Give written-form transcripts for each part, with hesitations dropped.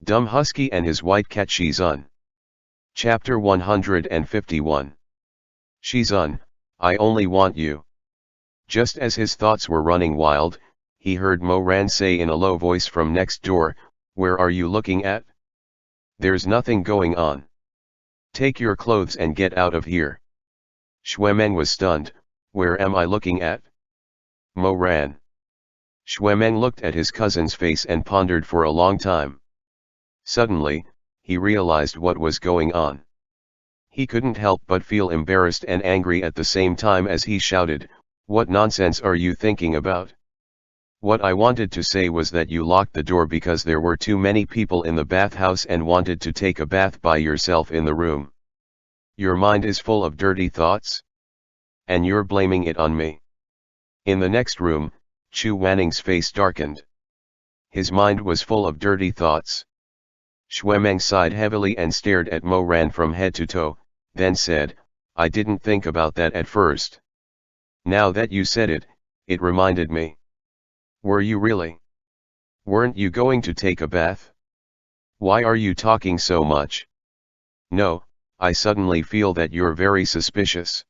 Dumb Husky and his white cat Shizun. Chapter 151. Shizun, I only want you. Just as his thoughts were running wild, he heard Mo-ran say in a low voice from next door, "Where are you looking at? There's nothing going on. Take your clothes and get out of here." Xuemeng was stunned. "Where am I looking at?" Mo-ran. Xuemeng looked at his cousin's face and pondered for a long time. Suddenly, he realized what was going on. He couldn't help but feel embarrassed and angry at the same time as he shouted, "What nonsense are you thinking about? What I wanted to say was that you locked the door because there were too many people in the bathhouse and wanted to take a bath by yourself in the room. Your mind is full of dirty thoughts? And you're blaming it on me." In the next room, Chu Wanning's face darkened. His mind was full of dirty thoughts. Xuemeng sighed heavily and stared at Mo-ran from head to toe, then said, "I didn't think about that at first. Now that you said it, it reminded me. Were you really? Weren't you going to take a bath? Why are you talking so much? No, I suddenly feel that you're very suspicious."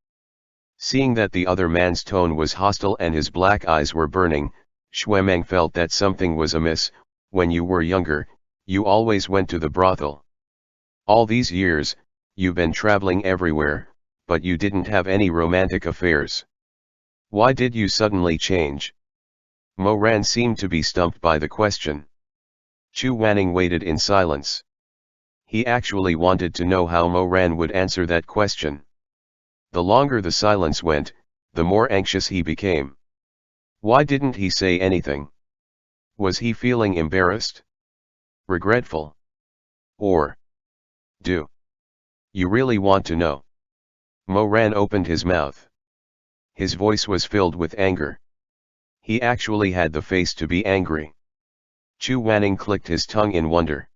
Seeing that the other man's tone was hostile and his black eyes were burning, Xuemeng felt that something was amiss. "When you were younger, you always went to the brothel. All these years, you've been traveling everywhere, but you didn't have any romantic affairs. Why did you suddenly change?" Mo-ran seemed to be stumped by the question. Chu Wanning waited in silence. He actually wanted to know how Mo-ran would answer that question. The longer the silence went, the more anxious he became. Why didn't he say anything? Was he feeling embarrassed? Regretful? Or do you really want to know? Mo-ran opened his mouth. His voice was filled with anger. He actually had the face to be angry. Chu Wanning clicked his tongue in wonder.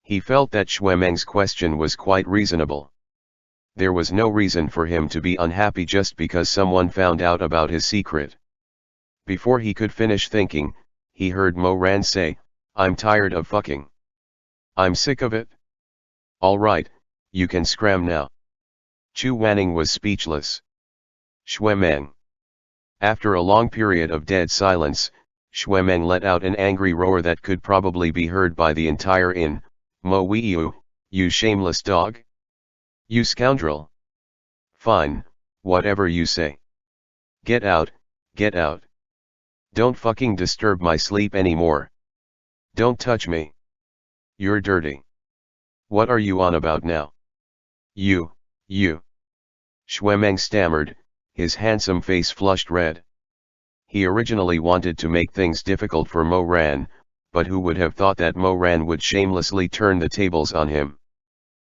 He felt that Xuemeng's question was quite reasonable. There was no reason for him to be unhappy just because someone found out about his secret. Before he could finish thinking, he heard Mo-ran say, "I'm tired of fucking. I'm sick of it. All right, you can scram now." Chu Wanning was speechless. Xuemeng. After a long period of dead silence, Xuemeng let out an angry roar that could probably be heard by the entire inn. "Mo-wei you shameless dog! You scoundrel! Fine, whatever you say. Get out, get out. Don't fucking disturb my sleep anymore. Don't touch me. You're dirty. What are you on about now? You. Xuemeng stammered, his handsome face flushed red. He originally wanted to make things difficult for Mo-ran, but who would have thought that Mo-ran would shamelessly turn the tables on him?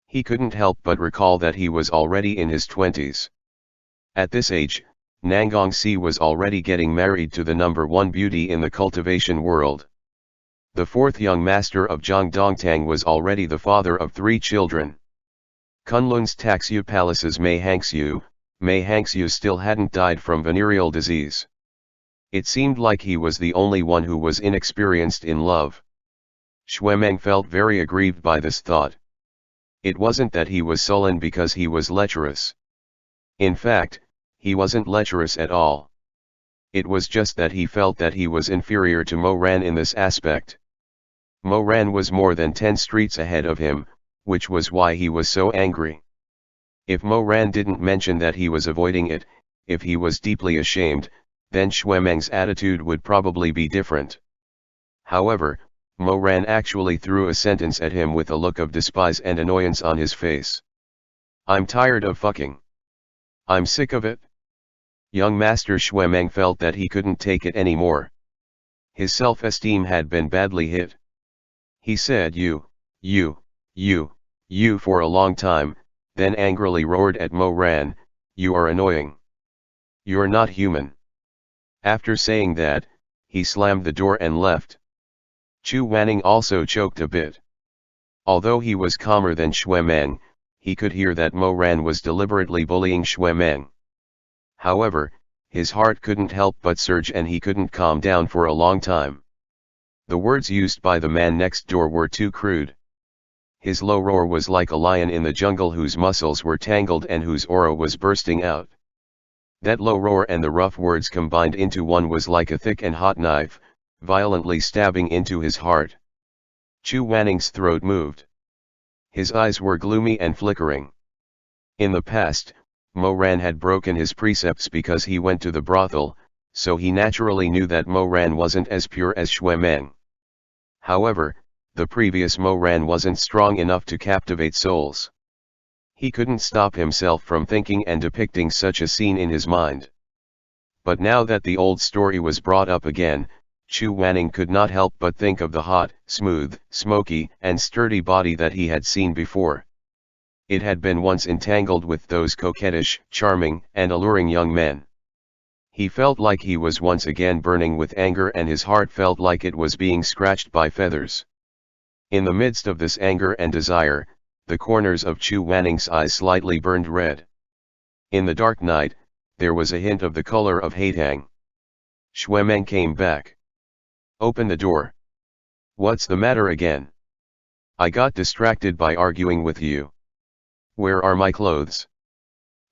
He couldn't help but recall that he was already in his 20s. At this age, Nangongsi was already getting married to the #1 beauty in the cultivation world. The fourth young master of Zhangdongtang was already the father of 3 children. Kunlun's Taxu Palace's Mei Hangxiu still hadn't died from venereal disease. It seemed like he was the only one who was inexperienced in love. Xuemeng felt very aggrieved by this thought. It wasn't that he was sullen because he was lecherous. In fact, he wasn't lecherous at all. It was just that he felt that he was inferior to Mo-ran in this aspect. Mo-ran was more than 10 streets ahead of him, which was why he was so angry. If Mo-ran didn't mention that he was avoiding it, if he was deeply ashamed, then Xuemeng's attitude would probably be different. However, Mo-ran actually threw a sentence at him with a look of despise and annoyance on his face. "I'm tired of fucking. I'm sick of it." Young Master Xuemeng felt that he couldn't take it anymore. His self-esteem had been badly hit. He said you for a long time, then angrily roared at Mo-ran, "You are annoying. You're not human." After saying that, he slammed the door and left. Chu Wanning also choked a bit. Although he was calmer than Xuemeng, he could hear that Mo-ran was deliberately bullying Xuemeng. However, his heart couldn't help but surge and he couldn't calm down for a long time. The words used by the man next door were too crude. His low roar was like a lion in the jungle whose muscles were tangled and whose aura was bursting out. That low roar and the rough words combined into one was like a thick and hot knife, violently stabbing into his heart. Chu Wanning's throat moved. His eyes were gloomy and flickering. In the past, Mo Ran had broken his precepts because he went to the brothel, so he naturally knew that Mo Ran wasn't as pure as Xue Meng. However, the previous Mo Ran wasn't strong enough to captivate souls. He couldn't stop himself from thinking and depicting such a scene in his mind. But now that the old story was brought up again, Chu Wanning could not help but think of the hot, smooth, smoky, and sturdy body that he had seen before. It had been once entangled with those coquettish, charming, and alluring young men. He felt like he was once again burning with anger, and his heart felt like it was being scratched by feathers. In the midst of this anger and desire, the corners of Chu Wanning's eyes slightly burned red. In the dark night, there was a hint of the color of hatang. Xue Meng came back. "Open the door." "What's the matter again?" "I got distracted by arguing with you." "Where are my clothes?"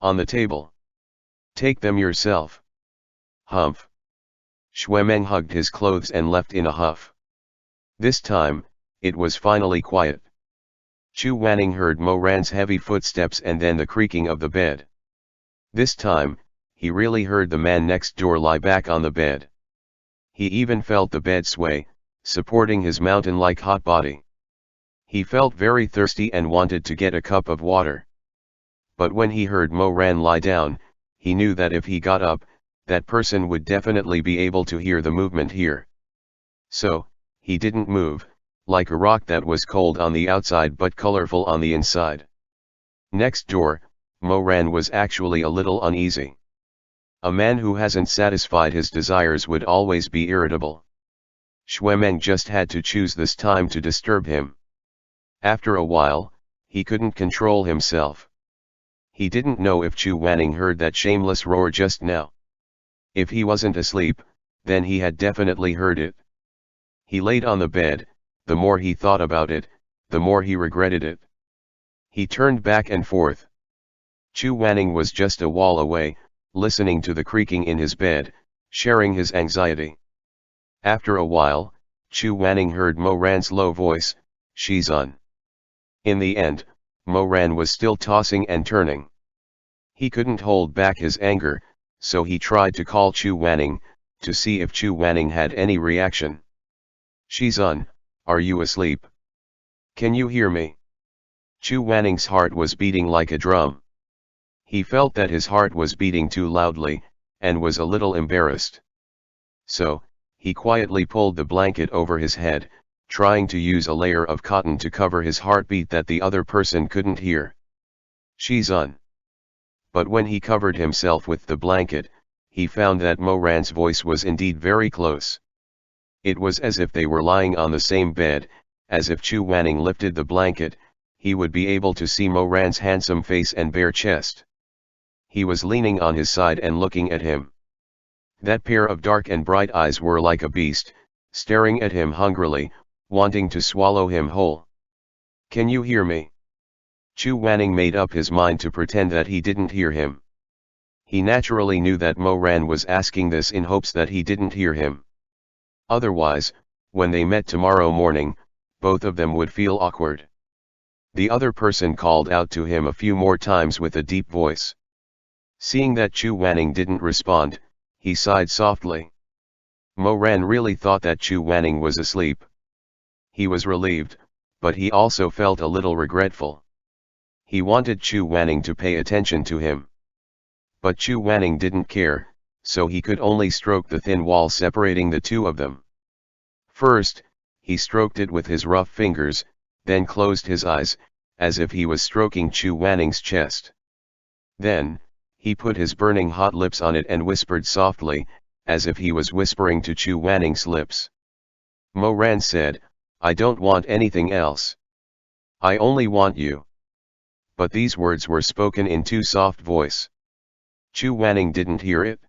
"On the table." "Take them yourself." "Humph." Xue Meng hugged his clothes and left in a huff. This time, it was finally quiet. Chu Wanning heard Mo Ran's heavy footsteps and then the creaking of the bed. This time, he really heard the man next door lie back on the bed. He even felt the bed sway, supporting his mountain-like hot body. He felt very thirsty and wanted to get a cup of water. But when he heard Mo Ran lie down, he knew that if he got up, that person would definitely be able to hear the movement here. So, he didn't move, like a rock that was cold on the outside but colorful on the inside. Next door, Mo Ran was actually a little uneasy. A man who hasn't satisfied his desires would always be irritable. Xue Meng just had to choose this time to disturb him. After a while, he couldn't control himself. He didn't know if Chu Wanning heard that shameless roar just now. If he wasn't asleep, then he had definitely heard it. He laid on the bed. The more he thought about it, the more he regretted it. He turned back and forth. Chu Wanning was just a wall away, listening to the creaking in his bed, sharing his anxiety. After a while, Chu Wanning heard Mo Ran's low voice, "Shizun." In the end, Mo Ran was still tossing and turning. He couldn't hold back his anger, so he tried to call Chu Wanning, to see if Chu Wanning had any reaction. "Shizun, are you asleep? Can you hear me?" Chu Wanning's heart was beating like a drum. He felt that his heart was beating too loudly, and was a little embarrassed. So, he quietly pulled the blanket over his head, trying to use a layer of cotton to cover his heartbeat that the other person couldn't hear. "Shizun." But when he covered himself with the blanket, he found that Mo Ran's voice was indeed very close. It was as if they were lying on the same bed, as if Chu Wanning lifted the blanket, he would be able to see Mo Ran's handsome face and bare chest. He was leaning on his side and looking at him. That pair of dark and bright eyes were like a beast, staring at him hungrily, wanting to swallow him whole. "Can you hear me?" Chu Wanning made up his mind to pretend that he didn't hear him. He naturally knew that Mo Ran was asking this in hopes that he didn't hear him. Otherwise, when they met tomorrow morning, both of them would feel awkward. The other person called out to him a few more times with a deep voice. Seeing that Chu Wanning didn't respond, he sighed softly. Mo Ran really thought that Chu Wanning was asleep. He was relieved, but he also felt a little regretful. He wanted Chu Wanning to pay attention to him. But Chu Wanning didn't care, so he could only stroke the thin wall separating the two of them. First, he stroked it with his rough fingers, then closed his eyes, as if he was stroking Chu Wanning's chest. Then, he put his burning hot lips on it and whispered softly, as if he was whispering to Chu Wanning's lips. Mo Ran said, "I don't want anything else. I only want you." But these words were spoken in too soft voice. Chu Wanning didn't hear it.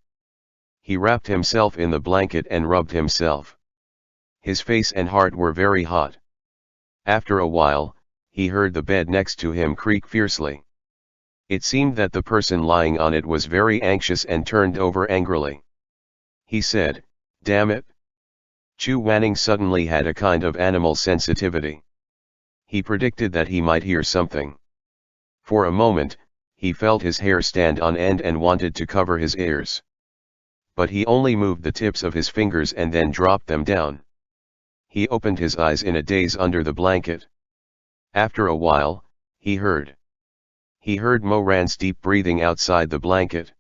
He wrapped himself in the blanket and rubbed himself. His face and heart were very hot. After a while, he heard the bed next to him creak fiercely. It seemed that the person lying on it was very anxious and turned over angrily. He said, "Damn it." Chu Wanning suddenly had a kind of animal sensitivity. He predicted that he might hear something. For a moment, he felt his hair stand on end and wanted to cover his ears. But he only moved the tips of his fingers and then dropped them down. He opened his eyes in a daze under the blanket. After a while, he heard Mo Ran's deep breathing outside the blanket.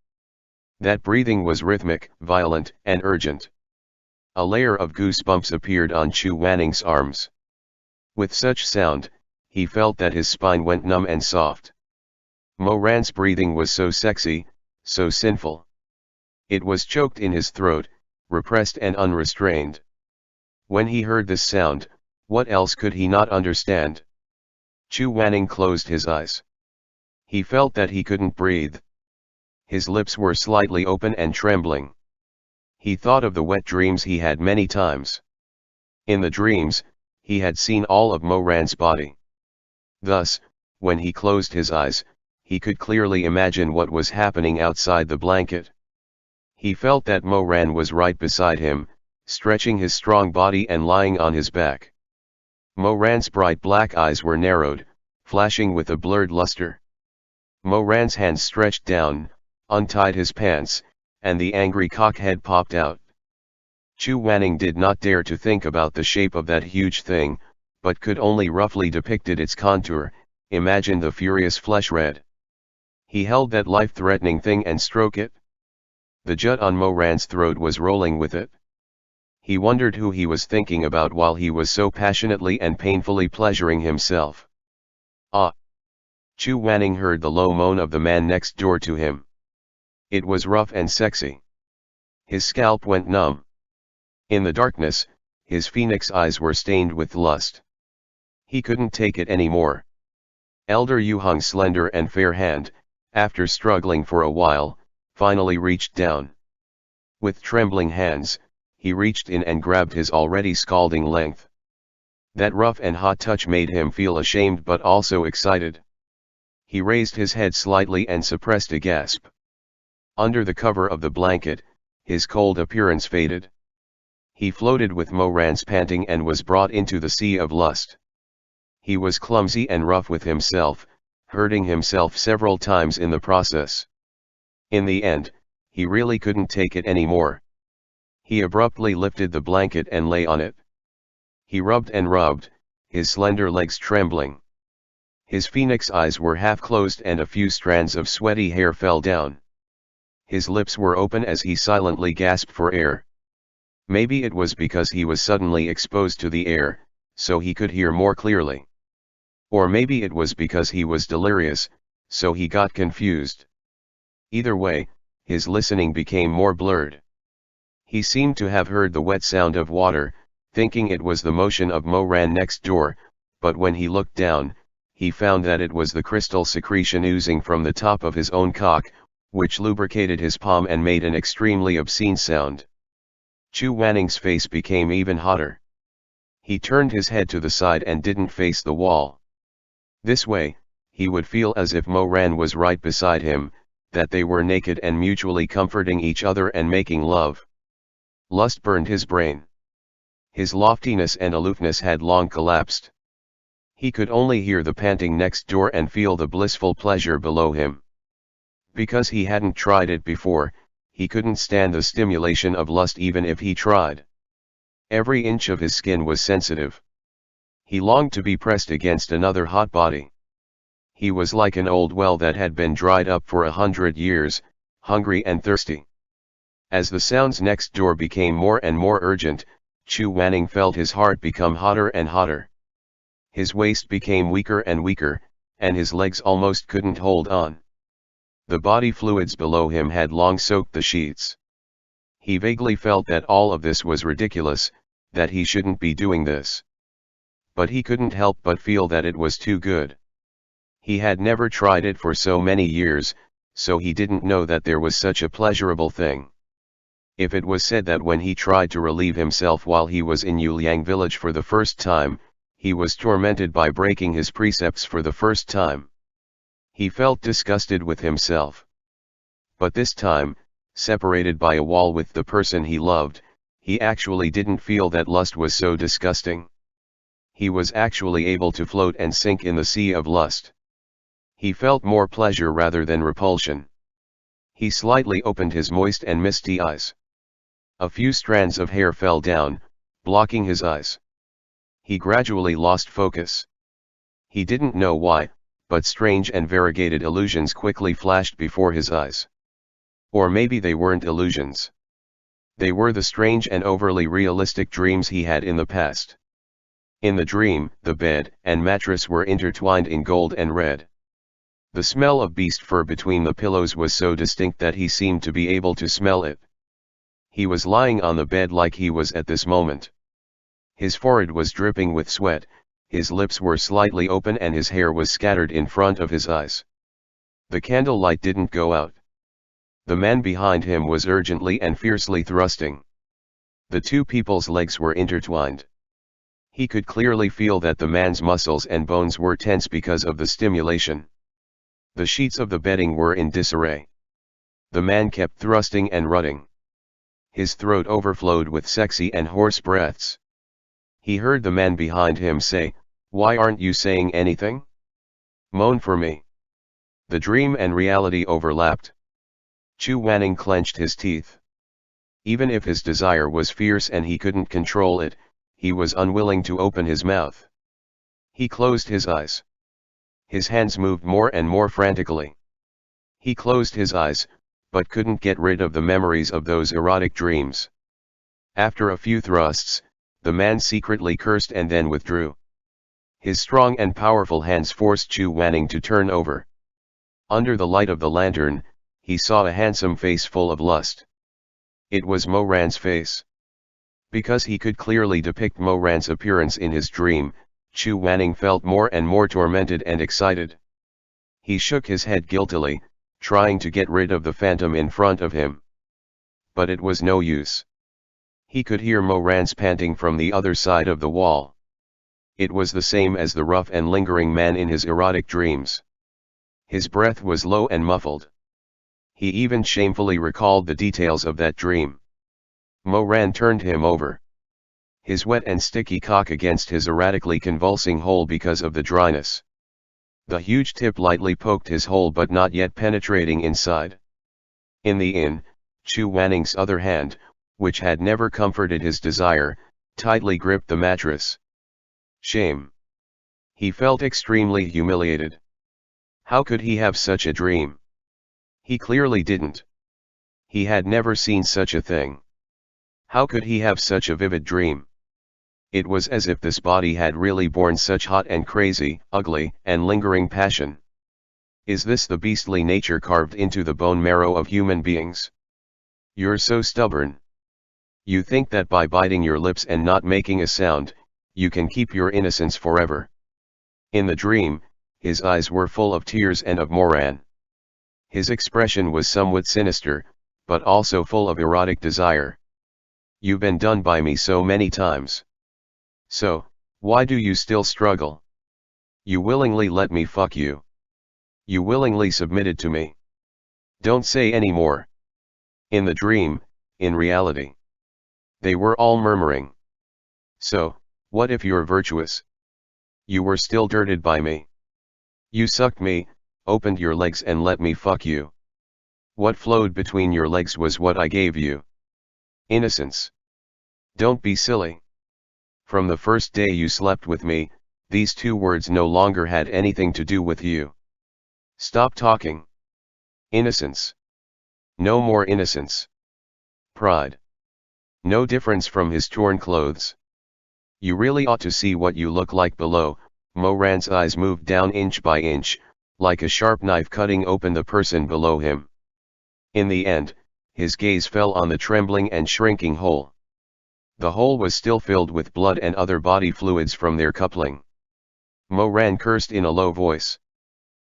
That breathing was rhythmic, violent, and urgent. A layer of goosebumps appeared on Chu Wanning's arms. With such sound, he felt that his spine went numb and soft. Mo Ran's breathing was so sexy, so sinful. It was choked in his throat, repressed and unrestrained. When he heard this sound, what else could he not understand? Chu Wanning closed his eyes. He felt that he couldn't breathe. His lips were slightly open and trembling. He thought of the wet dreams he had many times. In the dreams, he had seen all of Mo Ran's body. Thus, when he closed his eyes, he could clearly imagine what was happening outside the blanket. He felt that Mo Ran was right beside him, stretching his strong body and lying on his back. Mo Ran's bright black eyes were narrowed, flashing with a blurred luster. Mo Ran's hands stretched down, untied his pants, and the angry cock head popped out. Chu Wanning did not dare to think about the shape of that huge thing, but could only roughly depict its contour, imagine the furious flesh red. He held that life-threatening thing and stroked it. The jut on Mo Ran's throat was rolling with it. He wondered who he was thinking about while he was so passionately and painfully pleasuring himself. Ah! Chu Wanning heard the low moan of the man next door to him. It was rough and sexy. His scalp went numb. In the darkness, his phoenix eyes were stained with lust. He couldn't take it anymore. Elder Yu Hung's slender and fair hand, after struggling for a while, finally reached down. With trembling hands, he reached in and grabbed his already scalding length. That rough and hot touch made him feel ashamed but also excited. He raised his head slightly and suppressed a gasp. Under the cover of the blanket, his cold appearance faded. He floated with Mo Ran's panting and was brought into the sea of lust. He was clumsy and rough with himself, hurting himself several times in the process. In the end, he really couldn't take it anymore. He abruptly lifted the blanket and lay on it. He rubbed and rubbed, his slender legs trembling. His phoenix eyes were half closed and a few strands of sweaty hair fell down. His lips were open as he silently gasped for air. Maybe it was because he was suddenly exposed to the air, so he could hear more clearly. Or maybe it was because he was delirious, so he got confused. Either way, his listening became more blurred. He seemed to have heard the wet sound of water, thinking it was the motion of Mo Ran next door, but when he looked down, he found that it was the crystal secretion oozing from the top of his own cock, which lubricated his palm and made an extremely obscene sound. Chu Wanning's face became even hotter. He turned his head to the side and didn't face the wall. This way, he would feel as if Mo Ran was right beside him, that they were naked and mutually comforting each other and making love. Lust burned his brain. His loftiness and aloofness had long collapsed. He could only hear the panting next door and feel the blissful pleasure below him. Because he hadn't tried it before, he couldn't stand the stimulation of lust even if he tried. Every inch of his skin was sensitive. He longed to be pressed against another hot body. He was like an old well that had been dried up for 100 years, hungry and thirsty. As the sounds next door became more and more urgent, Chu Wanning felt his heart become hotter and hotter. His waist became weaker and weaker, and his legs almost couldn't hold on. The body fluids below him had long soaked the sheets. He vaguely felt that all of this was ridiculous, that he shouldn't be doing this. But he couldn't help but feel that it was too good. He had never tried it for so many years, so he didn't know that there was such a pleasurable thing. If it was said that when he tried to relieve himself while he was in Yuliang village for the first time, he was tormented by breaking his precepts for the first time. He felt disgusted with himself. But this time, separated by a wall with the person he loved, he actually didn't feel that lust was so disgusting. He was actually able to float and sink in the sea of lust. He felt more pleasure rather than repulsion. He slightly opened his moist and misty eyes. A few strands of hair fell down, blocking his eyes. He gradually lost focus. He didn't know why, but strange and variegated illusions quickly flashed before his eyes. Or maybe they weren't illusions. They were the strange and overly realistic dreams he had in the past. In the dream, the bed and mattress were intertwined in gold and red. The smell of beast fur between the pillows was so distinct that he seemed to be able to smell it. He was lying on the bed like he was at this moment. His forehead was dripping with sweat, his lips were slightly open and his hair was scattered in front of his eyes. The candlelight didn't go out. The man behind him was urgently and fiercely thrusting. The two people's legs were intertwined. He could clearly feel that the man's muscles and bones were tense because of the stimulation. The sheets of the bedding were in disarray. The man kept thrusting and rutting. His throat overflowed with sexy and hoarse breaths. He heard the man behind him say, "Why aren't you saying anything? Moan for me." The dream and reality overlapped. Chu Wanning clenched his teeth. Even if his desire was fierce and he couldn't control it, he was unwilling to open his mouth. He closed his eyes. His hands moved more and more frantically. He closed his eyes, but couldn't get rid of the memories of those erotic dreams. After a few thrusts, the man secretly cursed and then withdrew. His strong and powerful hands forced Chu Wanning to turn over. Under the light of the lantern, he saw a handsome face full of lust. It was Mo Ran's face. Because he could clearly depict Mo Ran's appearance in his dream, Chu Wanning felt more and more tormented and excited. He shook his head guiltily, trying to get rid of the phantom in front of him. But it was no use. He could hear Mo Ran's panting from the other side of the wall. It was the same as the rough and lingering man in his erotic dreams. His breath was low and muffled. He even shamefully recalled the details of that dream. Mo Ran turned him over. His wet and sticky cock against his erratically convulsing hole because of the dryness. The huge tip lightly poked his hole but not yet penetrating inside. In the inn, Chu Wanning's other hand, which had never comforted his desire, tightly gripped the mattress. Shame. He felt extremely humiliated. How could he have such a dream? He clearly didn't. He had never seen such a thing. How could he have such a vivid dream? It was as if this body had really borne such hot and crazy, ugly, and lingering passion. Is this the beastly nature carved into the bone marrow of human beings? You're so stubborn. You think that by biting your lips and not making a sound, you can keep your innocence forever. In the dream, his eyes were full of tears and of Moran. His expression was somewhat sinister, but also full of erotic desire. You've been done by me so many times. So, why do you still struggle? You willingly let me fuck you. You willingly submitted to me. Don't say any more. In the dream, in reality. They were all murmuring. So, what if you're virtuous? You were still dirted by me. You sucked me, opened your legs and let me fuck you. What flowed between your legs was what I gave you. Innocence. Don't be silly. From the first day you slept with me, these two words no longer had anything to do with you. Stop talking. Innocence. No more innocence. Pride. No difference from his torn clothes. You really ought to see what you look like below. Mo Ran's eyes moved down inch by inch, like a sharp knife cutting open the person below him. In the end, his gaze fell on the trembling and shrinking hole. The hole was still filled with blood and other body fluids from their coupling. Mo Ran cursed in a low voice.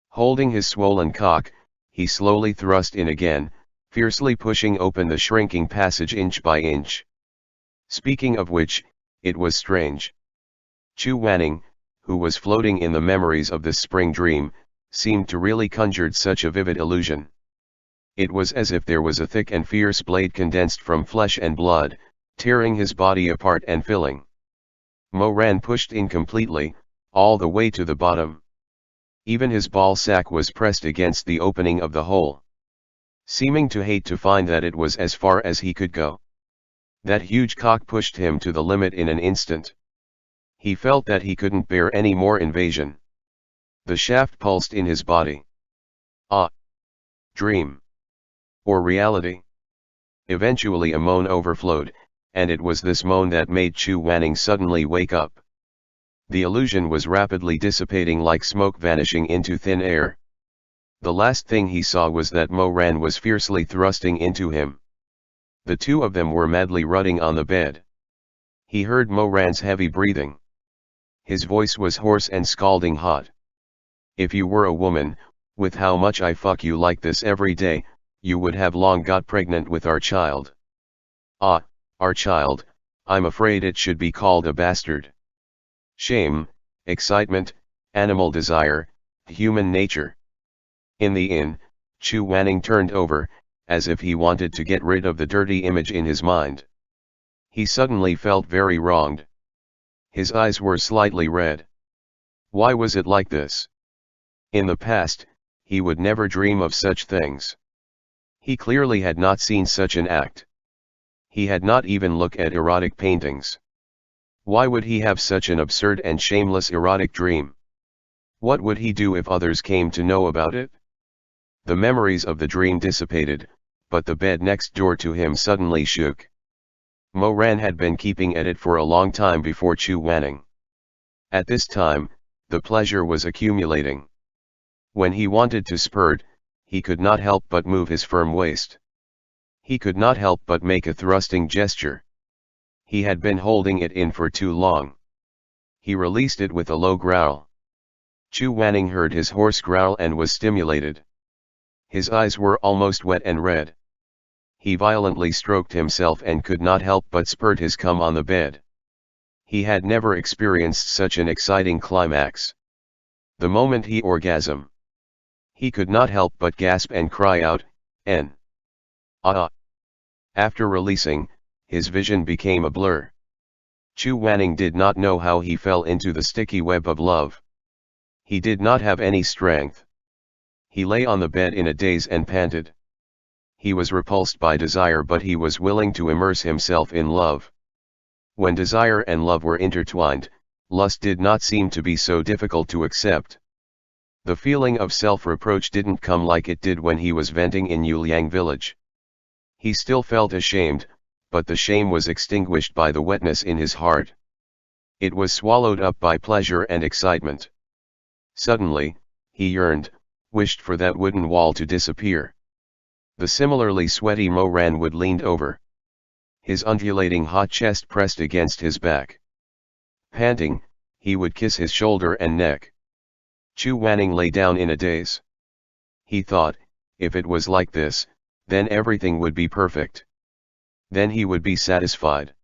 Holding his swollen cock, he slowly thrust in again, fiercely pushing open the shrinking passage inch by inch. Speaking of which, it was strange. Chu Wanning, who was floating in the memories of this spring dream, seemed to really conjured such a vivid illusion. It was as if there was a thick and fierce blade condensed from flesh and blood, tearing his body apart and filling. Mo Ran pushed in completely, all the way to the bottom. Even his ball sack was pressed against the opening of the hole. Seeming to hate to find that it was as far as he could go. That huge cock pushed him to the limit in an instant. He felt that he couldn't bear any more invasion. The shaft pulsed in his body. Ah! Dream. Or reality? Eventually a moan overflowed, and it was this moan that made Chu Wanning suddenly wake up. The illusion was rapidly dissipating like smoke vanishing into thin air. The last thing he saw was that Mo Ran was fiercely thrusting into him. The two of them were madly rutting on the bed. He heard Mo Ran's heavy breathing. His voice was hoarse and scalding hot. If you were a woman, with how much I fuck you like this every day, you would have long got pregnant with our child. Ah, our child, I'm afraid it should be called a bastard. Shame, excitement, animal desire, human nature. In the inn, Chu Wanning turned over, as if he wanted to get rid of the dirty image in his mind. He suddenly felt very wronged. His eyes were slightly red. Why was it like this? In the past, he would never dream of such things. He clearly had not seen such an act. He had not even looked at erotic paintings. Why would he have such an absurd and shameless erotic dream? What would he do if others came to know about it? The memories of the dream dissipated, but the bed next door to him suddenly shook. Mo Ran had been keeping at it for a long time before Chu Wanning. At this time, the pleasure was accumulating. When he wanted to spurt, he could not help but move his firm waist. He could not help but make a thrusting gesture. He had been holding it in for too long. He released it with a low growl. Chu Wanning heard his hoarse growl and was stimulated. His eyes were almost wet and red. He violently stroked himself and could not help but spurt his cum on the bed. He had never experienced such an exciting climax. The moment he orgasmed, he could not help but gasp and cry out, "N. Ah!" After releasing, his vision became a blur. Chu Wanning did not know how he fell into the sticky web of love. He did not have any strength. He lay on the bed in a daze and panted. He was repulsed by desire, but he was willing to immerse himself in love. When desire and love were intertwined, lust did not seem to be so difficult to accept. The feeling of self-reproach didn't come like it did when he was venting in Yuliang village. He still felt ashamed, but the shame was extinguished by the wetness in his heart. It was swallowed up by pleasure and excitement. Suddenly, he yearned, wished for that wooden wall to disappear. The similarly sweaty Mo Ran would leaned over. His undulating hot chest pressed against his back. Panting, he would kiss his shoulder and neck. Chu Wanning lay down in a daze. He thought, if it was like this, then everything would be perfect. Then he would be satisfied.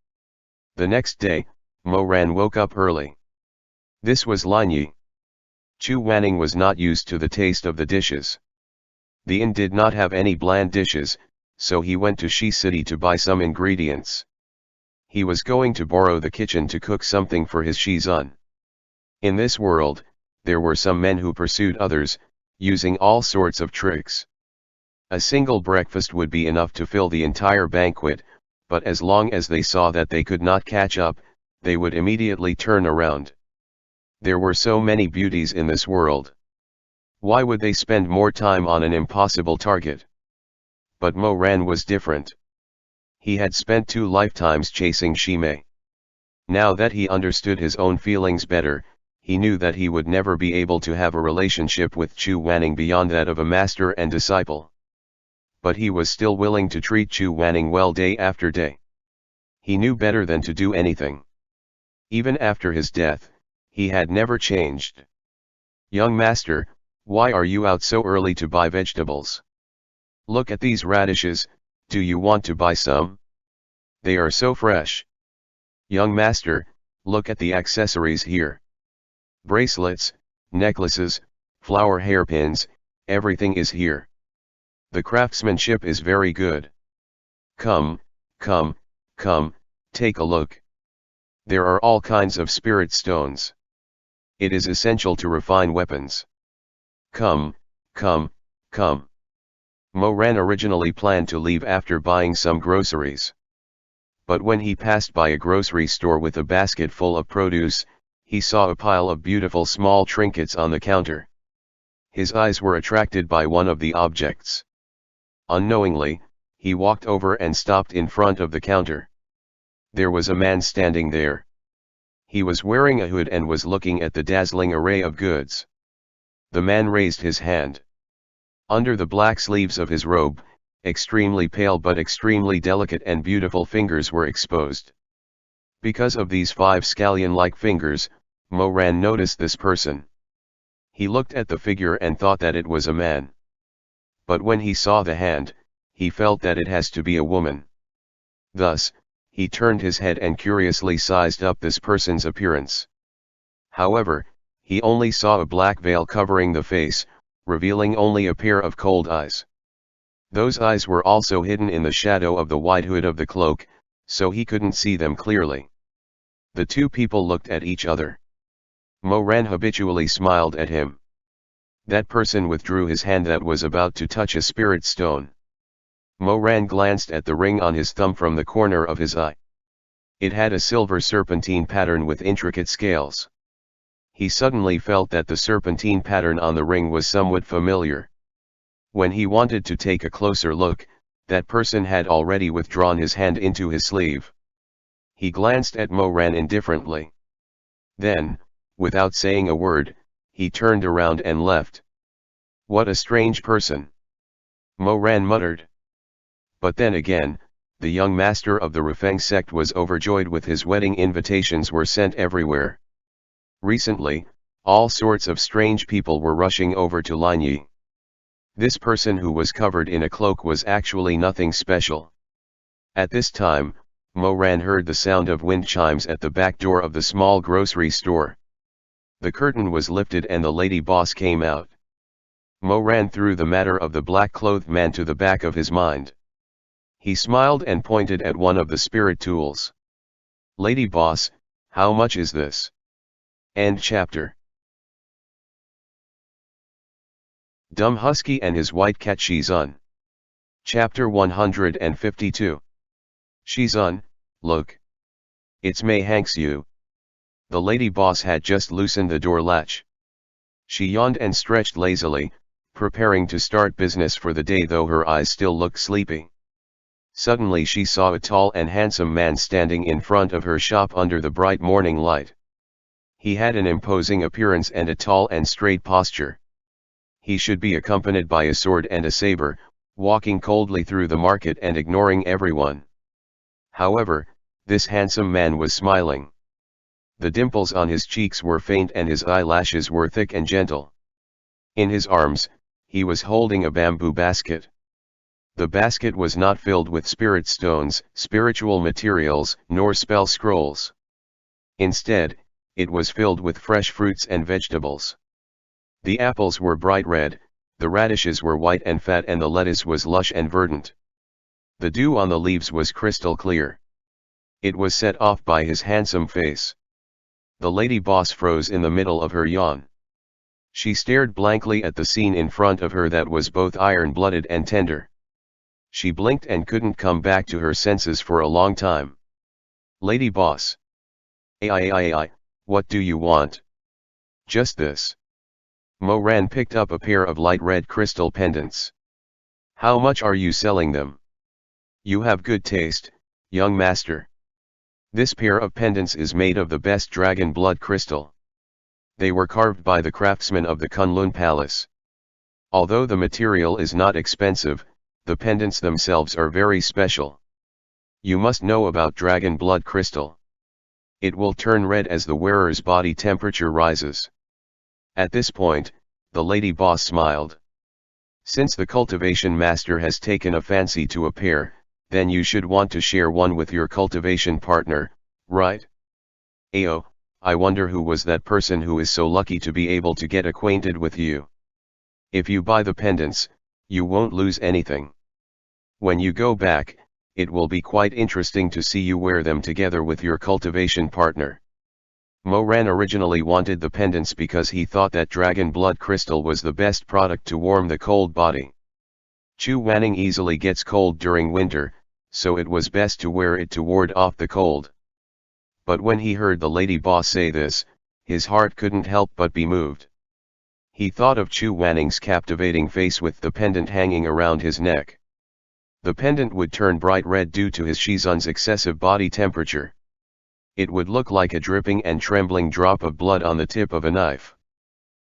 The next day, Mo Ran woke up early. This was Linyi. Chu Wanning was not used to the taste of the dishes. The inn did not have any bland dishes, so he went to Shi City to buy some ingredients. He was going to borrow the kitchen to cook something for his Shizun. In this world, there were some men who pursued others, using all sorts of tricks. A single breakfast would be enough to fill the entire banquet, but as long as they saw that they could not catch up, they would immediately turn around. There were so many beauties in this world. Why would they spend more time on an impossible target? But Mo Ran was different. He had spent 2 lifetimes chasing Shimei. Now that he understood his own feelings better, he knew that he would never be able to have a relationship with Chu Wanning beyond that of a master and disciple. But he was still willing to treat Chu Wanning well day after day. He knew better than to do anything. Even after his death, he had never changed. "Young master, why are you out so early to buy vegetables?" Look at these radishes, do you want to buy some? They are so fresh. Young master, look at the accessories here. Bracelets, necklaces, flower hairpins, everything is here. The craftsmanship is very good. Come, come, come, take a look. There are all kinds of spirit stones. It is essential to refine weapons. Come, come, come. Moran originally planned to leave after buying some groceries. But when he passed by a grocery store with a basket full of produce, he saw a pile of beautiful small trinkets on the counter. His eyes were attracted by one of the objects. Unknowingly, he walked over and stopped in front of the counter. There was a man standing there. He was wearing a hood and was looking at the dazzling array of goods. The man raised his hand. Under the black sleeves of his robe, extremely pale but extremely delicate and beautiful fingers were exposed. Because of these 5 scallion-like fingers, Moran noticed this person. He looked at the figure and thought that it was a man. But when he saw the hand, he felt that it has to be a woman. Thus, he turned his head and curiously sized up this person's appearance. However, he only saw a black veil covering the face, revealing only a pair of cold eyes. Those eyes were also hidden in the shadow of the white hood of the cloak, so he couldn't see them clearly. The two people looked at each other. Moran habitually smiled at him. That person withdrew his hand that was about to touch a spirit stone. Moran glanced at the ring on his thumb from the corner of his eye. It had a silver serpentine pattern with intricate scales. He suddenly felt that the serpentine pattern on the ring was somewhat familiar. When he wanted to take a closer look, that person had already withdrawn his hand into his sleeve. He glanced at Moran indifferently. Then, without saying a word, he turned around and left. What a strange person! Moran muttered. But then again, the young master of the Rufeng sect was overjoyed with his wedding invitations were sent everywhere. Recently, all sorts of strange people were rushing over to Linyi. This person who was covered in a cloak was actually nothing special. At this time, Moran heard the sound of wind chimes at the back door of the small grocery store. The curtain was lifted and the lady boss came out. Moran threw the matter of the black-clothed man to the back of his mind. He smiled and pointed at one of the spirit tools. Lady boss, how much is this? End chapter. Dumb Husky and his white cat Shizun. Chapter 152. Shizun, look. It's May Hanks you. The lady boss had just loosened the door latch. She yawned and stretched lazily, preparing to start business for the day though her eyes still looked sleepy. Suddenly she saw a tall and handsome man standing in front of her shop under the bright morning light. He had an imposing appearance and a tall and straight posture. He should be accompanied by a sword and a saber, walking coldly through the market and ignoring everyone. However, this handsome man was smiling. The dimples on his cheeks were faint and his eyelashes were thick and gentle. In his arms, he was holding a bamboo basket. The basket was not filled with spirit stones, spiritual materials, nor spell scrolls. Instead, it was filled with fresh fruits and vegetables. The apples were bright red, the radishes were white and fat and the lettuce was lush and verdant. The dew on the leaves was crystal clear. It was set off by his handsome face. The lady boss froze in the middle of her yawn. She stared blankly at the scene in front of her that was both iron-blooded and tender. She blinked and couldn't come back to her senses for a long time. Lady boss. Ai, what do you want? Just this. Moran picked up a pair of light red crystal pendants. How much are you selling them? You have good taste, young master. This pair of pendants is made of the best dragon blood crystal. They were carved by the craftsmen of the Kunlun Palace. Although the material is not expensive, the pendants themselves are very special. You must know about dragon blood crystal. It will turn red as the wearer's body temperature rises. At this point, the lady boss smiled. Since the cultivation master has taken a fancy to a pair, then you should want to share one with your cultivation partner, right? Ayo, I wonder who was that person who is so lucky to be able to get acquainted with you. If you buy the pendants, you won't lose anything. When you go back, it will be quite interesting to see you wear them together with your cultivation partner. Moran originally wanted the pendants because he thought that dragon blood crystal was the best product to warm the cold body. Chu Wanning easily gets cold during winter, so it was best to wear it to ward off the cold. But when he heard the lady boss say this, his heart couldn't help but be moved. He thought of Chu Wanning's captivating face with the pendant hanging around his neck. The pendant would turn bright red due to his Shizun's excessive body temperature. It would look like a dripping and trembling drop of blood on the tip of a knife.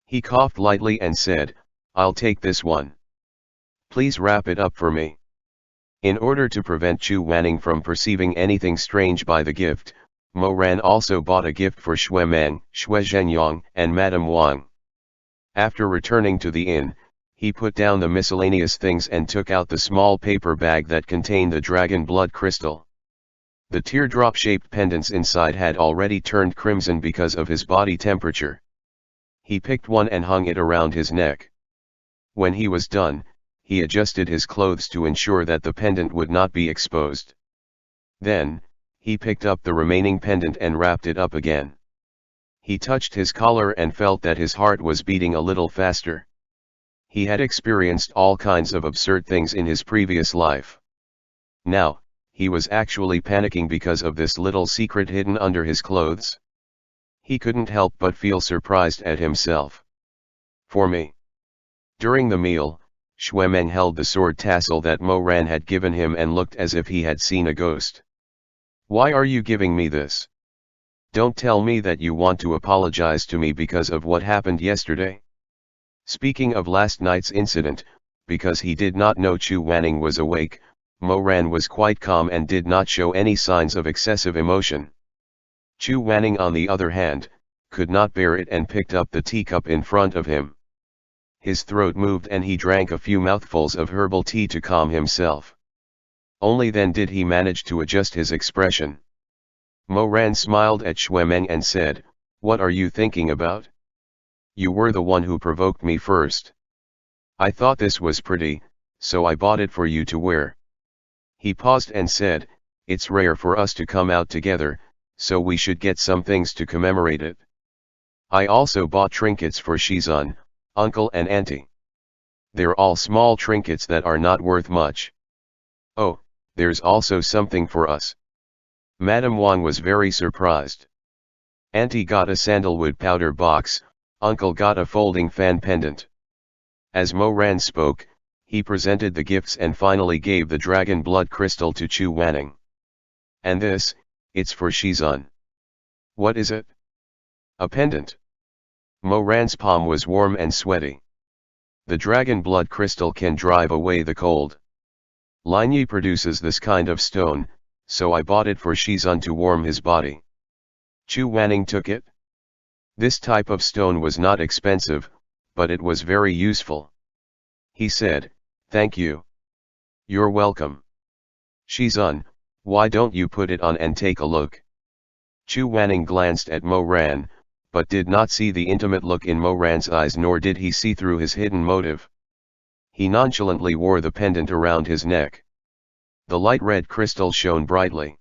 He coughed lightly and said, "I'll take this one. Please wrap it up for me." In order to prevent Chu Wanning from perceiving anything strange by the gift, Moran also bought a gift for Xue Meng, Xue Zhenyang, and Madame Wang. After returning to the inn, he put down the miscellaneous things and took out the small paper bag that contained the dragon blood crystal. The teardrop-shaped pendants inside had already turned crimson because of his body temperature. He picked one and hung it around his neck. When he was done, he adjusted his clothes to ensure that the pendant would not be exposed. Then, he picked up the remaining pendant and wrapped it up again. He touched his collar and felt that his heart was beating a little faster. He had experienced all kinds of absurd things in his previous life. Now, he was actually panicking because of this little secret hidden under his clothes. He couldn't help but feel surprised at himself. "For me." During the meal, Xue Meng held the sword tassel that Moran had given him and looked as if he had seen a ghost. "Why are you giving me this? Don't tell me that you want to apologize to me because of what happened yesterday." Speaking of last night's incident, because he did not know Chu Wanning was awake, Moran was quite calm and did not show any signs of excessive emotion. Chu Wanning, on the other hand, could not bear it and picked up the teacup in front of him. His throat moved and he drank a few mouthfuls of herbal tea to calm himself. Only then did he manage to adjust his expression. Moran smiled at Xue Meng and said, "What are you thinking about? You were the one who provoked me first. I thought this was pretty, so I bought it for you to wear." He paused and said, "It's rare for us to come out together, so we should get some things to commemorate it. I also bought trinkets for Shizun, uncle and auntie. They're all small trinkets that are not worth much. Oh, there's also something for us." Madame Wang was very surprised. Auntie got a sandalwood powder box, uncle got a folding fan pendant. As Moran spoke, he presented the gifts and finally gave the dragon blood crystal to Chu Wanning. "And this, it's for Shizun." "What is it?" "A pendant." Moran's palm was warm and sweaty. "The dragon blood crystal can drive away the cold. Linyi produces this kind of stone, so I bought it for Shizun to warm his body." Chu Wanning took it. This type of stone was not expensive, but it was very useful. He said, "Thank you." "You're welcome." "Shizun, why don't you put it on and take a look?" Chu Wanning glanced at Moran, but did not see the intimate look in Moran's eyes, nor did he see through his hidden motive. He nonchalantly wore the pendant around his neck. The light red crystal shone brightly.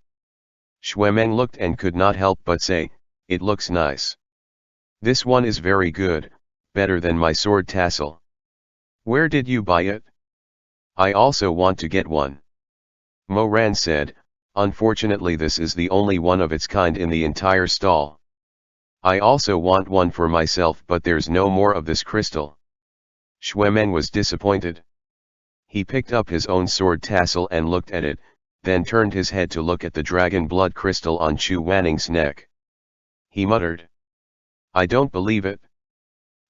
Xue Meng looked and could not help but say, "It looks nice. This one is very good, better than my sword tassel. Where did you buy it? I also want to get one." Moran said, "Unfortunately this is the only one of its kind in the entire stall. I also want one for myself, but there's no more of this crystal." Xue Meng was disappointed. He picked up his own sword tassel and looked at it, then turned his head to look at the dragon blood crystal on Chu Wanning's neck. He muttered, "I don't believe it.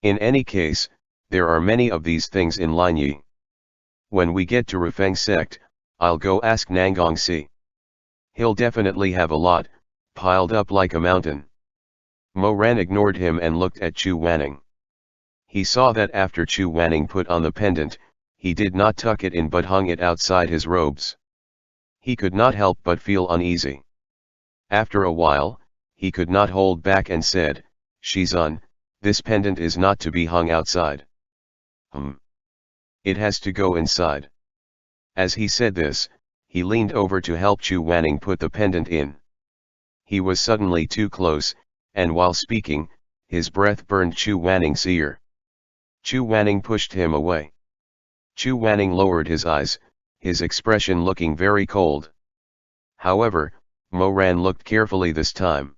In any case, there are many of these things in Linyi. When we get to Rufeng sect, I'll go ask Nangongsi. He'll definitely have a lot, piled up like a mountain." Moran ignored him and looked at Chu Wanning. He saw that after Chu Wanning put on the pendant, he did not tuck it in but hung it outside his robes. He could not help but feel uneasy. After a while, he could not hold back and said, "Shizun, this pendant is not to be hung outside. It has to go inside." As he said this, he leaned over to help Chu Wanning put the pendant in. He was suddenly too close, and while speaking, his breath burned Chu Wanning's ear. Chu Wanning pushed him away. Chu Wanning lowered his eyes, his expression looking very cold. However, Mo Ran looked carefully this time.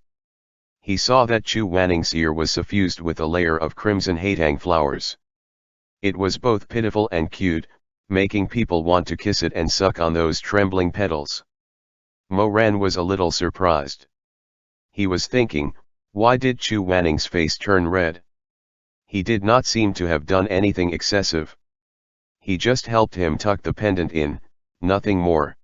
He saw that Chu Wanning's ear was suffused with a layer of crimson hatang flowers. It was both pitiful and cute, making people want to kiss it and suck on those trembling petals. Mo Ran was a little surprised. He was thinking, why did Chu Wanning's face turn red? He did not seem to have done anything excessive. He just helped him tuck the pendant in, nothing more.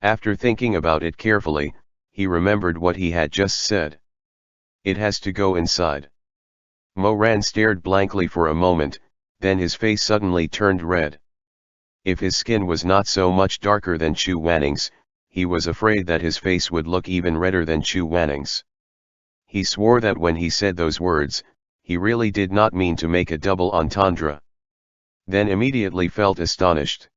After thinking about it carefully, he remembered what he had just said. It has to go inside. Mo Ran stared blankly for a moment, then his face suddenly turned red. If his skin was not so much darker than Chu Wanning's, he was afraid that his face would look even redder than Chu Wanning's. He swore that when he said those words, he really did not mean to make a double entendre. Then immediately felt astonished.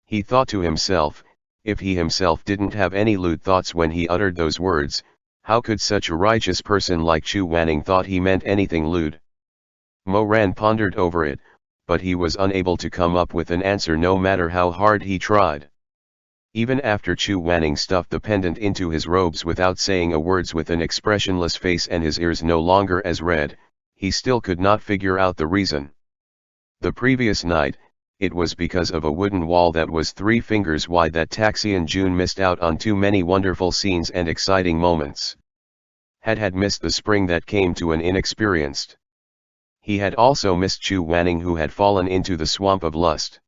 He thought to himself, if he himself didn't have any lewd thoughts when he uttered those words, how could such a righteous person like Chu Wanning thought he meant anything lewd? Mo Ran pondered over it, but he was unable to come up with an answer no matter how hard he tried. Even after Chu Wanning stuffed the pendant into his robes without saying a word with an expressionless face and his ears no longer as red, he still could not figure out the reason. The previous night, it was because of a wooden wall that was 3 fingers wide that Taxian Jun missed out on too many wonderful scenes and exciting moments. Had missed the spring that came to an inexperienced. He had also missed Chu Wanning who had fallen into the swamp of lust.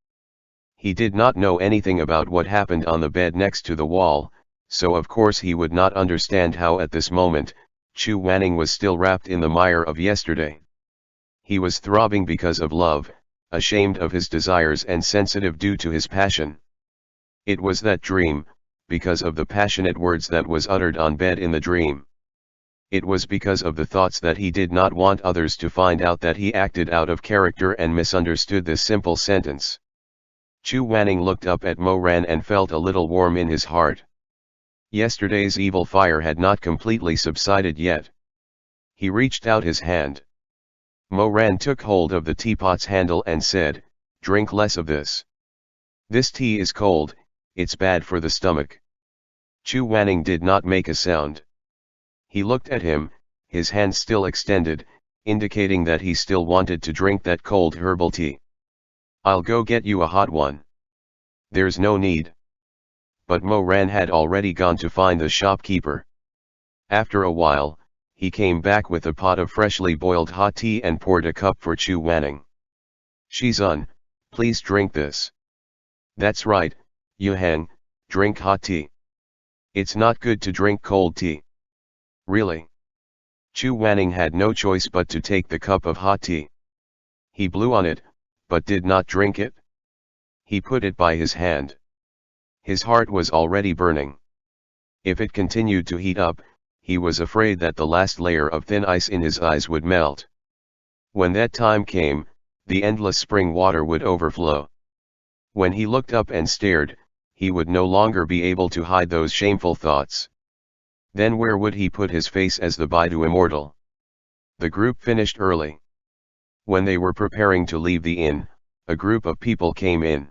He did not know anything about what happened on the bed next to the wall, so of course he would not understand how at this moment, Chu Wanning was still wrapped in the mire of yesterday. He was throbbing because of love, ashamed of his desires and sensitive due to his passion. It was that dream, because of the passionate words that was uttered on bed in the dream. It was because of the thoughts that he did not want others to find out that he acted out of character and misunderstood this simple sentence. Chu Wanning looked up at Mo Ran and felt a little warm in his heart. Yesterday's evil fire had not completely subsided yet. He reached out his hand. Mo Ran took hold of the teapot's handle and said, "Drink less of this. This tea is cold, it's bad for the stomach." Chu Wanning did not make a sound. He looked at him, his hand still extended, indicating that he still wanted to drink that cold herbal tea. "I'll go get you a hot one." "There's no need." But Mo Ran had already gone to find the shopkeeper. After a while, he came back with a pot of freshly boiled hot tea and poured a cup for Chu Wanning. "Shizun, please drink this." "That's right, Yuhang, drink hot tea. It's not good to drink cold tea." "Really?" Chu Wanning had no choice but to take the cup of hot tea. He blew on it, but did not drink it. He put it by his hand. His heart was already burning. If it continued to heat up, he was afraid that the last layer of thin ice in his eyes would melt. When that time came, the endless spring water would overflow. When he looked up and stared, he would no longer be able to hide those shameful thoughts. Then where would he put his face as the Baidu immortal? The group finished early. When they were preparing to leave the inn, a group of people came in.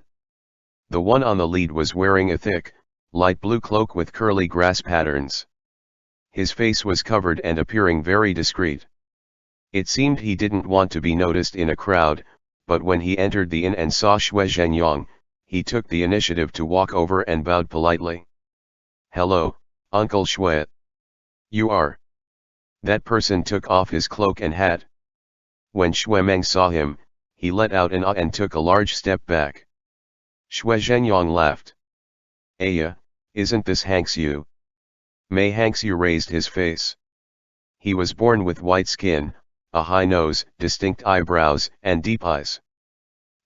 The one on the lead was wearing a thick, light blue cloak with curly grass patterns. His face was covered and appearing very discreet. It seemed he didn't want to be noticed in a crowd, but when he entered the inn and saw Xue Zhenyang, he took the initiative to walk over and bowed politely. "Hello, Uncle Xue. You are?" That person took off his cloak and hat. When Xue Meng saw him, he let out an ah and took a large step back. Xue Zhenyang laughed. "Aya, isn't this Hangxiu?" Mei Hangxiu raised his face. He was born with white skin, a high nose, distinct eyebrows, and deep eyes.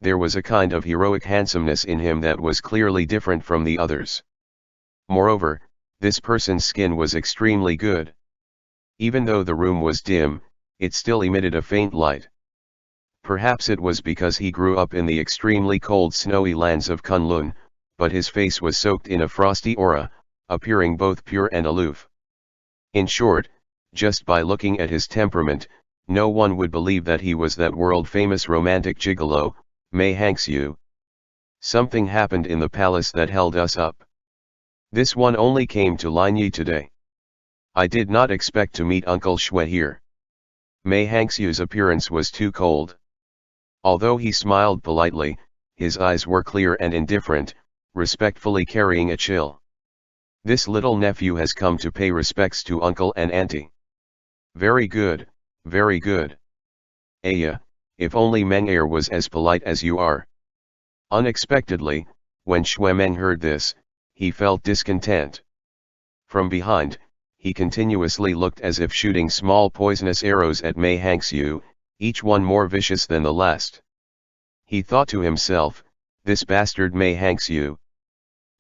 there was a kind of heroic handsomeness in him that was clearly different from the others. Moreover, this person's skin was extremely good. Even though the room was dim, it still emitted a faint light. Perhaps it was because he grew up in the extremely cold snowy lands of Kunlun, but his face was soaked in a frosty aura, appearing both pure and aloof. In short, just by looking at his temperament, no one would believe that he was that world-famous romantic gigolo, Mei Hangxiu. Something happened in the palace that held us up. This one only came to Linyi today. I did not expect to meet Uncle Shui here. Mei Hangxiu's appearance was too cold. Although he smiled politely, his eyes were clear and indifferent, respectfully carrying a chill. This little nephew has come to pay respects to uncle and auntie. Very good, very good. Aya, if only Mengair was as polite as you are. Unexpectedly, when Shui Meng heard this, he felt discontent. From behind, he continuously looked as if shooting small poisonous arrows at Mei Hangxiu, each one more vicious than the last. He thought to himself, this bastard Mei Hangxiu.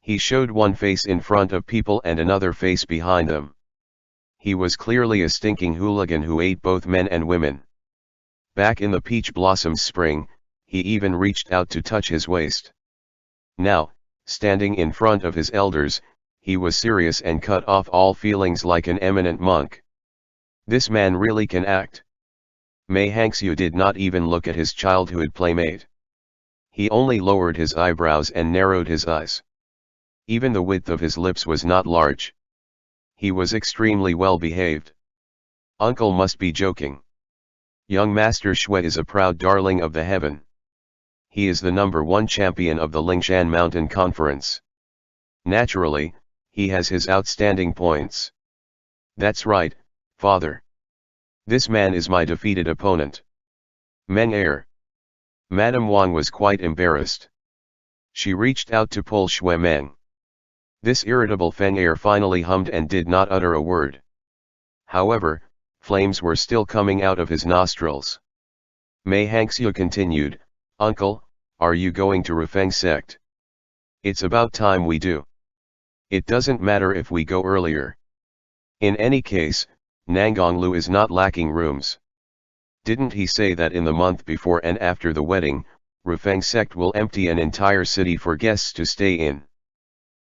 He showed one face in front of people and another face behind them. He was clearly a stinking hooligan who ate both men and women. Back in the peach blossoms spring, he even reached out to touch his waist. Now, standing in front of his elders, he was serious and cut off all feelings like an eminent monk. This man really can act. Mei Hangxiu did not even look at his childhood playmate. He only lowered his eyebrows and narrowed his eyes. Even the width of his lips was not large. He was extremely well behaved. Uncle must be joking. Young Master Shui is a proud darling of the heaven. He is the #1 champion of the Lingshan Mountain Conference. Naturally, he has his outstanding points. That's right, father. This man is my defeated opponent. Mengair. Madame Wang was quite embarrassed. She reached out to pull Shui Meng. This irritable Fengair finally hummed and did not utter a word. However, flames were still coming out of his nostrils. Mei Hangxiu continued, Uncle, are you going to Rufeng sect? It's about time we do. It doesn't matter if we go earlier. In any case, Nangonglu is not lacking rooms. Didn't he say that in the month before and after the wedding, Rufeng sect will empty an entire city for guests to stay in?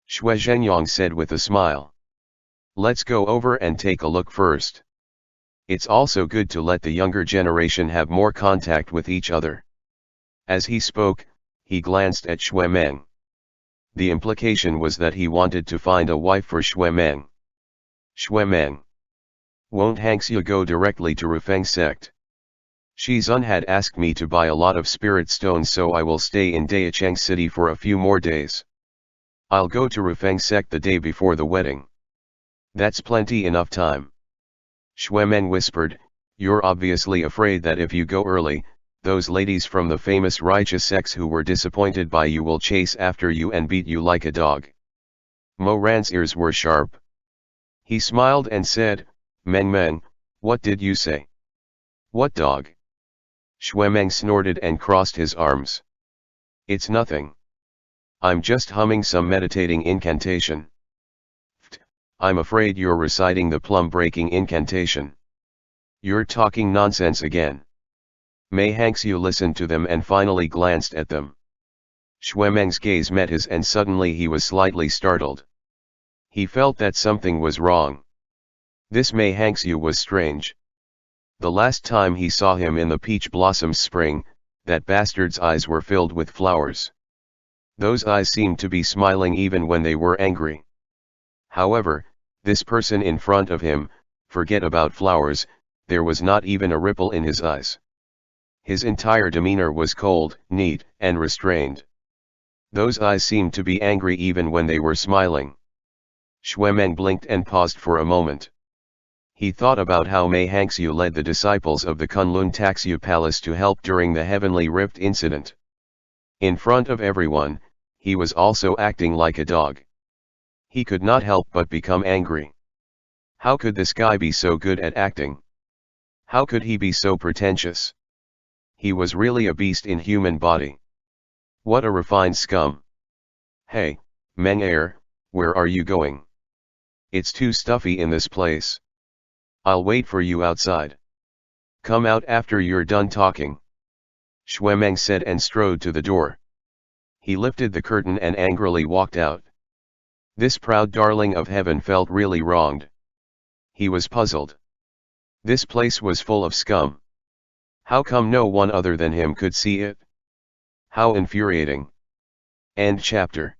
Shui Zhenyang said with a smile. Let's go over and take a look first. It's also good to let the younger generation have more contact with each other. As he spoke, he glanced at Shui Meng. The implication was that he wanted to find a wife for Shui Meng. Shui Meng. Won't Hangxiu go directly to Rufeng sect? Shizun had asked me to buy a lot of spirit stones, so I will stay in Dayacheng city for a few more days. I'll go to Rufeng sect the day before the wedding. That's plenty enough time. Shui Meng whispered, you're obviously afraid that if you go early, those ladies from the famous righteous sects who were disappointed by you will chase after you and beat you like a dog. Mo Ran's ears were sharp. He smiled and said, Meng Meng, what did you say? What dog? Shui Meng snorted and crossed his arms. It's nothing. I'm just humming some meditating incantation. I'm afraid you're reciting the plum-breaking incantation. You're talking nonsense again. Mei Hangxiu listened to them and finally glanced at them. Shui Meng's gaze met his and suddenly he was slightly startled. He felt that something was wrong. This Mei Hangxiu was strange. The last time he saw him in the peach blossoms spring, that bastard's eyes were filled with flowers. Those eyes seemed to be smiling even when they were angry. However, this person in front of him, forget about flowers, there was not even a ripple in his eyes. His entire demeanor was cold, neat, and restrained. Those eyes seemed to be angry even when they were smiling. Shui Meng blinked and paused for a moment. He thought about how Mei Hangxiu led the disciples of the Kunlun Taxu Palace to help during the Heavenly Rift incident. In front of everyone, he was also acting like a dog. He could not help but become angry. How could this guy be so good at acting? How could he be so pretentious? He was really a beast in human body. What a refined scum. Hey, Meng Air, where are you going? It's too stuffy in this place. I'll wait for you outside. Come out after you're done talking. Shuemeng said and strode to the door. He lifted the curtain and angrily walked out. This proud darling of heaven felt really wronged. He was puzzled. This place was full of scum. How come no one other than him could see it? How infuriating. End chapter.